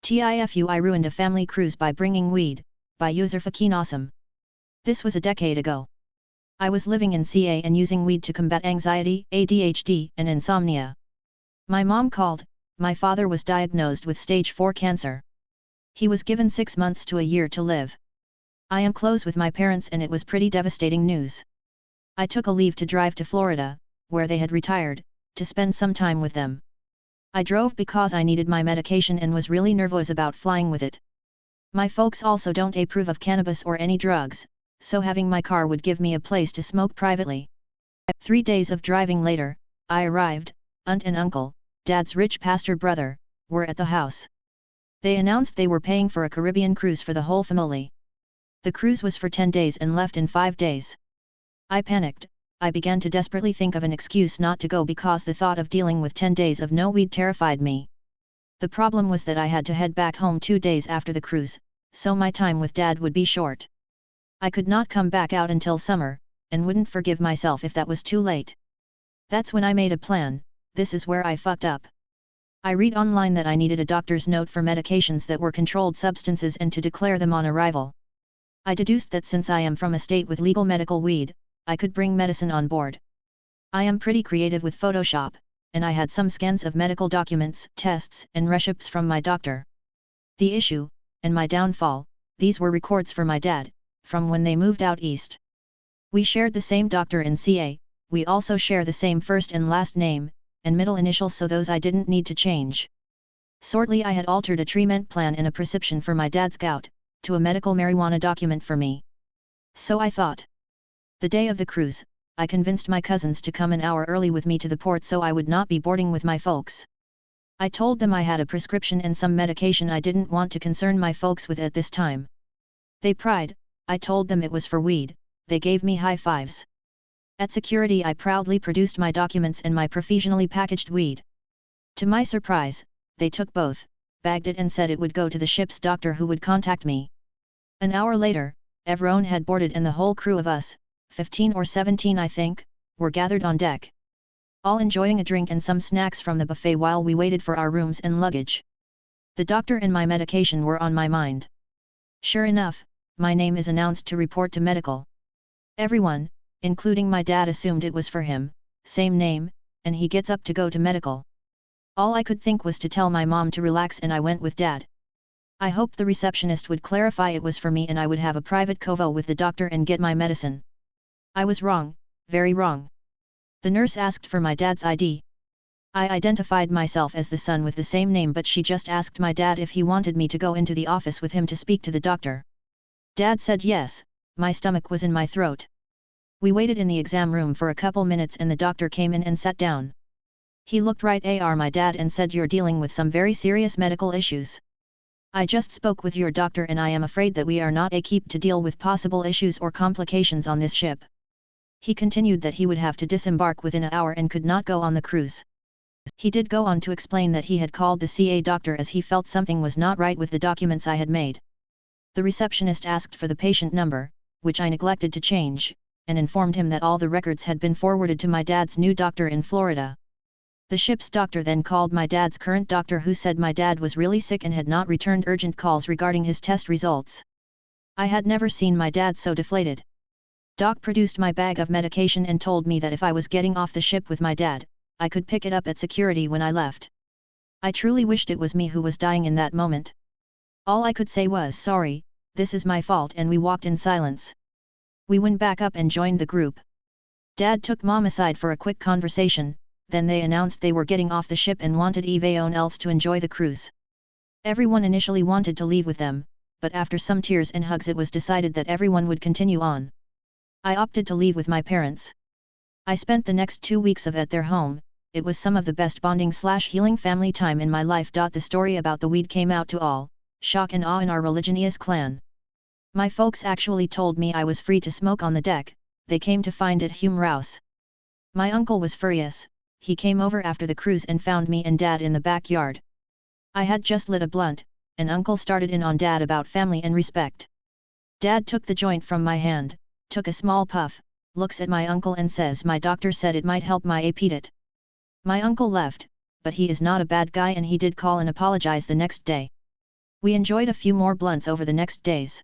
TIFU I ruined a family cruise by bringing weed, by user Fakin Awesome. This was a decade ago. I was living in CA and using weed to combat anxiety, ADHD, and insomnia. My mom called. My father was diagnosed with stage 4 cancer. He was given 6 months to a year to live. I am close with my parents and it was pretty devastating news. I took a leave to drive to Florida, where they had retired, to spend some time with them. I drove because I needed my medication and was really nervous about flying with it. My folks also don't approve of cannabis or any drugs, so having my car would give me a place to smoke privately. 3 days of driving later, I arrived. Aunt and uncle, Dad's rich pastor brother, were at the house. They announced they were paying for a Caribbean cruise for the whole family. The cruise was for 10 days and left in 5 days. I panicked. I began to desperately think of an excuse not to go because the thought of dealing with 10 days of no weed terrified me. The problem was that I had to head back home 2 days after the cruise, so my time with Dad would be short. I could not come back out until summer, and wouldn't forgive myself if that was too late. That's when I made a plan. This is where I fucked up. I read online that I needed a doctor's note for medications that were controlled substances and to declare them on arrival. I deduced that since I am from a state with legal medical weed, I could bring medicine on board. I am pretty creative with Photoshop, and I had some scans of medical documents, tests, and receipts from my doctor. The issue, and my downfall, these were records for my dad, from when they moved out east. We shared the same doctor in CA, we also share the same first and last name, and middle initials, so those I didn't need to change. Shortly I had altered a treatment plan and a prescription for my dad's gout, to a medical marijuana document for me. So I thought. The day of the cruise, I convinced my cousins to come an hour early with me to the port so I would not be boarding with my folks. I told them I had a prescription and some medication I didn't want to concern my folks with at this time. They pried. I told them it was for weed. They gave me high fives. At security I proudly produced my documents and my professionally packaged weed. To my surprise, they took both, bagged it and said it would go to the ship's doctor who would contact me. An hour later, everyone had boarded and the whole crew of us, 15 or 17 I think, were gathered on deck. All enjoying a drink and some snacks from the buffet while we waited for our rooms and luggage. The doctor and my medication were on my mind. Sure enough, my name is announced to report to medical. Everyone, including my dad, assumed it was for him, same name, and he gets up to go to medical. All I could think was to tell my mom to relax and I went with Dad. I hoped the receptionist would clarify it was for me and I would have a private convo with the doctor and get my medicine. I was wrong, very wrong. The nurse asked for my dad's ID. I identified myself as the son with the same name, but she just asked my dad if he wanted me to go into the office with him to speak to the doctor. Dad said yes. My stomach was in my throat. We waited in the exam room for a couple minutes and the doctor came in and sat down. He looked right at my dad and said, "You're dealing with some very serious medical issues. I just spoke with your doctor and I am afraid that we are not equipped to deal with possible issues or complications on this ship." He continued that he would have to disembark within an hour and could not go on the cruise. He did go on to explain that he had called the CA doctor as he felt something was not right with the documents I had made. The receptionist asked for the patient number, which I neglected to change, and informed him that all the records had been forwarded to my dad's new doctor in Florida. The ship's doctor then called my dad's current doctor, who said my dad was really sick and had not returned urgent calls regarding his test results. I had never seen my dad so deflated. Doc produced my bag of medication and told me that if I was getting off the ship with my dad, I could pick it up at security when I left. I truly wished it was me who was dying in that moment. All I could say was, "Sorry, this is my fault," and we walked in silence. We went back up and joined the group. Dad took Mom aside for a quick conversation, then they announced they were getting off the ship and wanted everyone else to enjoy the cruise. Everyone initially wanted to leave with them, but after some tears and hugs it was decided that everyone would continue on. I opted to leave with my parents. I spent the next 2 weeks at their home. It was some of the best bonding/healing family time in my life. The story about the weed came out to all, shock and awe in our religious clan. My folks actually told me I was free to smoke on the deck. They came to find it humorous. My uncle was furious. He came over after the cruise and found me and Dad in the backyard. I had just lit a blunt, and Uncle started in on Dad about family and respect. Dad took the joint from my hand, took a small puff, looks at my uncle and says, "My doctor said it might help my appetite." My uncle left, but he is not a bad guy and he did call and apologize the next day. We enjoyed a few more blunts over the next days.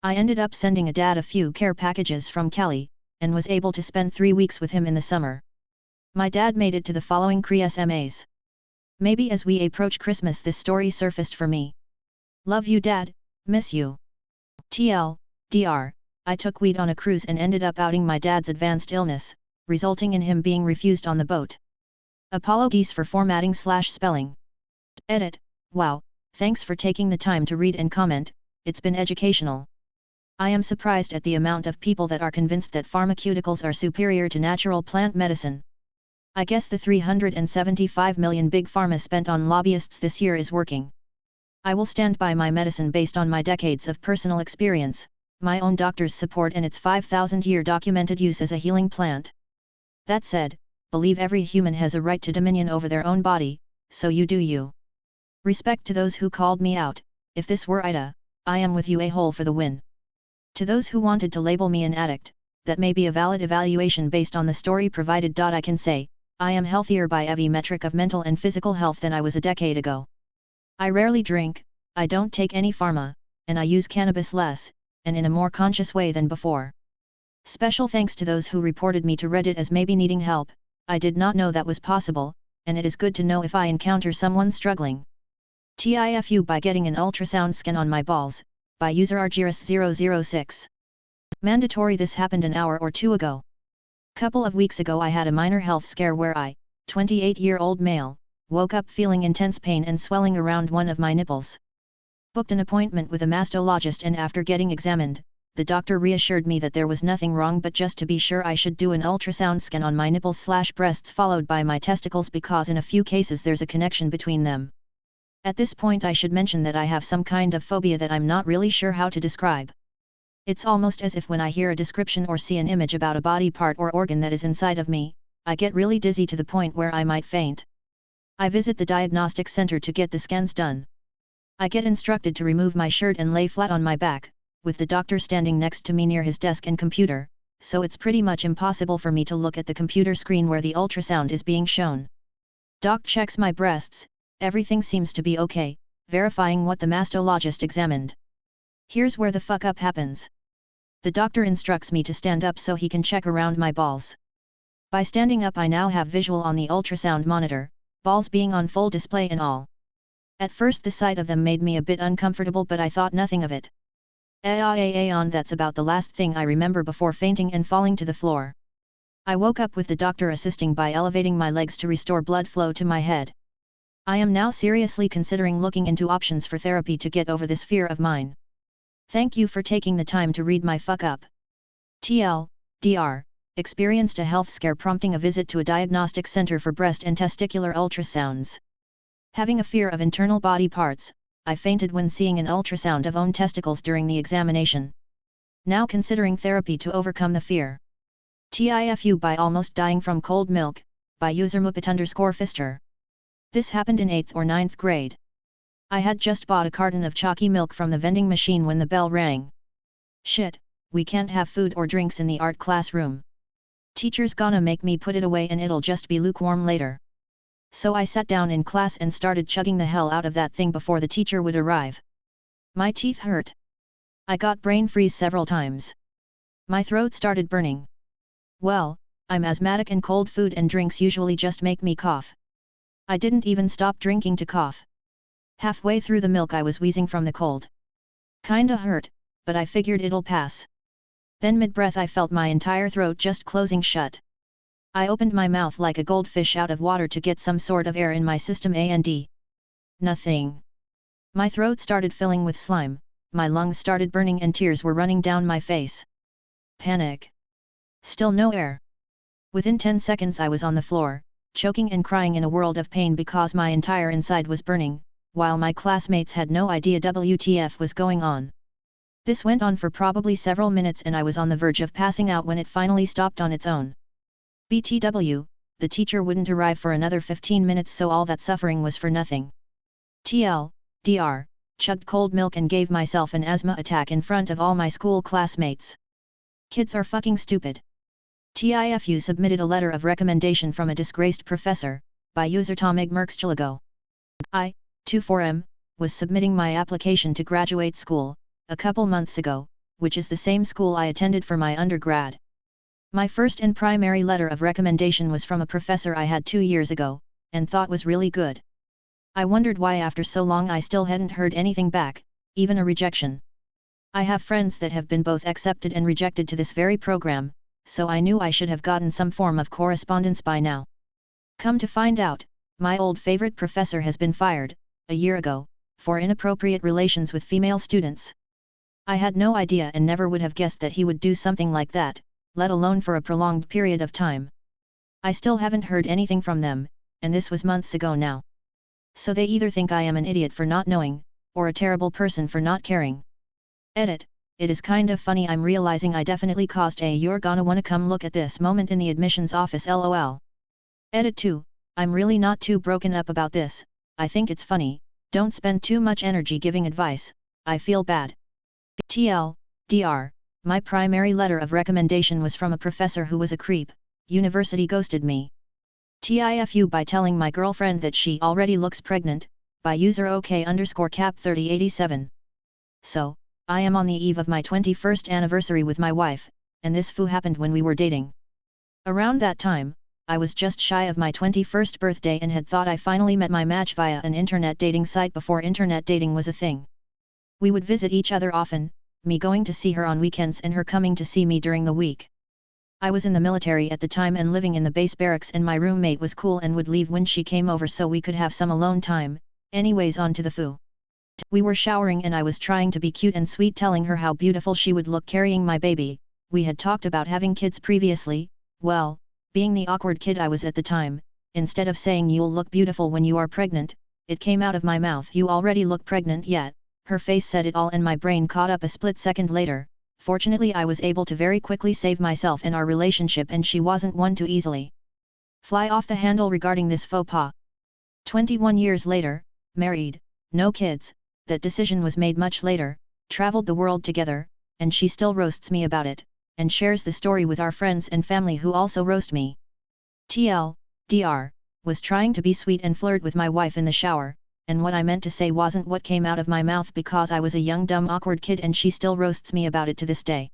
I ended up sending a dad a few care packages from Cali, and was able to spend 3 weeks with him in the summer. My dad made it to the following CRISMAs. Maybe as we approach Christmas this story surfaced for me. Love you dad, miss you. TL, I took weed on a cruise and ended up outing my dad's advanced illness, resulting in him being refused on the boat. Apologies for formatting/spelling. Edit, wow, thanks for taking the time to read and comment, it's been educational. I am surprised at the amount of people that are convinced that pharmaceuticals are superior to natural plant medicine. I guess the 375 million big pharma spent on lobbyists this year is working. I will stand by my medicine based on my decades of personal experience, my own doctor's support and its 5,000-year documented use as a healing plant. That said, believe every human has a right to dominion over their own body, so you do you. Respect to those who called me out, if this were Ida, I am with you a-hole for the win. To those who wanted to label me an addict, that may be a valid evaluation based on the story provided. I can say, I am healthier by every metric of mental and physical health than I was a decade ago. I rarely drink, I don't take any pharma, and I use cannabis less, and in a more conscious way than before. Special thanks to those who reported me to Reddit as maybe needing help, I did not know that was possible, and it is good to know if I encounter someone struggling. TIFU by getting an ultrasound scan on my balls, by user Argyris006. Mandatory. This happened an hour or two ago. Couple of weeks ago I had a minor health scare where I, 28-year-old male, woke up feeling intense pain and swelling around one of my nipples. Booked an appointment with a mastologist and after getting examined, the doctor reassured me that there was nothing wrong but just to be sure I should do an ultrasound scan on my nipples/breasts followed by my testicles because in a few cases there's a connection between them. At this point I should mention that I have some kind of phobia that I'm not really sure how to describe. It's almost as if when I hear a description or see an image about a body part or organ that is inside of me, I get really dizzy to the point where I might faint. I visit the diagnostic center to get the scans done. I get instructed to remove my shirt and lay flat on my back, with the doctor standing next to me near his desk and computer, so it's pretty much impossible for me to look at the computer screen where the ultrasound is being shown. Doc checks my breasts, everything seems to be okay, verifying what the mastologist examined. Here's where the fuck up happens. The doctor instructs me to stand up so he can check around my balls. By standing up I now have visual on the ultrasound monitor, balls being on full display and all. At first the sight of them made me a bit uncomfortable but I thought nothing of it. That's about the last thing I remember before fainting and falling to the floor. I woke up with the doctor assisting by elevating my legs to restore blood flow to my head. I am now seriously considering looking into options for therapy to get over this fear of mine. Thank you for taking the time to read my fuck up. TL, experienced a health scare prompting a visit to a diagnostic center for breast and testicular ultrasounds. Having a fear of internal body parts, I fainted when seeing an ultrasound of own testicles during the examination. Now considering therapy to overcome the fear. TIFU by almost dying from cold milk, by user Muppet_Fister. This happened in 8th or 9th grade. I had just bought a carton of chalky milk from the vending machine when the bell rang. Shit, we can't have food or drinks in the art classroom. Teacher's gonna make me put it away and it'll just be lukewarm later. So I sat down in class and started chugging the hell out of that thing before the teacher would arrive. My teeth hurt. I got brain freeze several times. My throat started burning. Well, I'm asthmatic and cold food and drinks usually just make me cough. I didn't even stop drinking to cough. Halfway through the milk I was wheezing from the cold. Kinda hurt, but I figured it'll pass. Then mid-breath I felt my entire throat just closing shut. I opened my mouth like a goldfish out of water to get some sort of air in my system and nothing. My throat started filling with slime, my lungs started burning and tears were running down my face. Panic. Still no air. Within 10 seconds I was on the floor, choking and crying in a world of pain because my entire inside was burning, while my classmates had no idea WTF was going on. This went on for probably several minutes and I was on the verge of passing out when it finally stopped on its own. BTW, the teacher wouldn't arrive for another 15 minutes so all that suffering was for nothing. TL, chugged cold milk and gave myself an asthma attack in front of all my school classmates. Kids are fucking stupid. TIFU submitted a letter of recommendation from a disgraced professor, by user Tomig Merkschulago. I, 24M, was submitting my application to graduate school, a couple months ago, which is the same school I attended for my undergrad. My first and primary letter of recommendation was from a professor I had 2 years ago, and thought was really good. I wondered why after so long I still hadn't heard anything back, even a rejection. I have friends that have been both accepted and rejected to this very program, so I knew I should have gotten some form of correspondence by now. Come to find out, my old favorite professor has been fired, a year ago, for inappropriate relations with female students. I had no idea and never would have guessed that he would do something like that, let alone for a prolonged period of time. I still haven't heard anything from them, and this was months ago now. So they either think I am an idiot for not knowing, or a terrible person for not caring. Edit. It is kind of funny I'm realizing I definitely caused a "you're gonna wanna come look at this" moment in the admissions office lol. Edit 2. I'm really not too broken up about this, I think it's funny, don't spend too much energy giving advice, I feel bad. TL.DR. My primary letter of recommendation was from a professor who was a creep, university ghosted me. TIFU by telling my girlfriend that she already looks pregnant, by user OK_cap3087. So, I am on the eve of my 21st anniversary with my wife, and this foo happened when we were dating. Around that time, I was just shy of my 21st birthday and had thought I finally met my match via an internet dating site before internet dating was a thing. We would visit each other often, me going to see her on weekends and her coming to see me during the week. I was in the military at the time and living in the base barracks, and my roommate was cool and would leave when she came over so we could have some alone time. Anyways, on to the foo. We were showering and I was trying to be cute and sweet, telling her how beautiful she would look carrying my baby. We had talked about having kids previously. Well, being the awkward kid I was at the time, instead of saying "you'll look beautiful when you are pregnant," it came out of my mouth, "you already look pregnant yet." Her face said it all and my brain caught up a split second later. Fortunately I was able to very quickly save myself and our relationship, and she wasn't one to easily fly off the handle regarding this faux pas. 21 years later, married, no kids, that decision was made much later, traveled the world together, and she still roasts me about it, and shares the story with our friends and family who also roast me. TL.DR. Was trying to be sweet and flirt with my wife in the shower, and what I meant to say wasn't what came out of my mouth because I was a young dumb awkward kid, and she still roasts me about it to this day.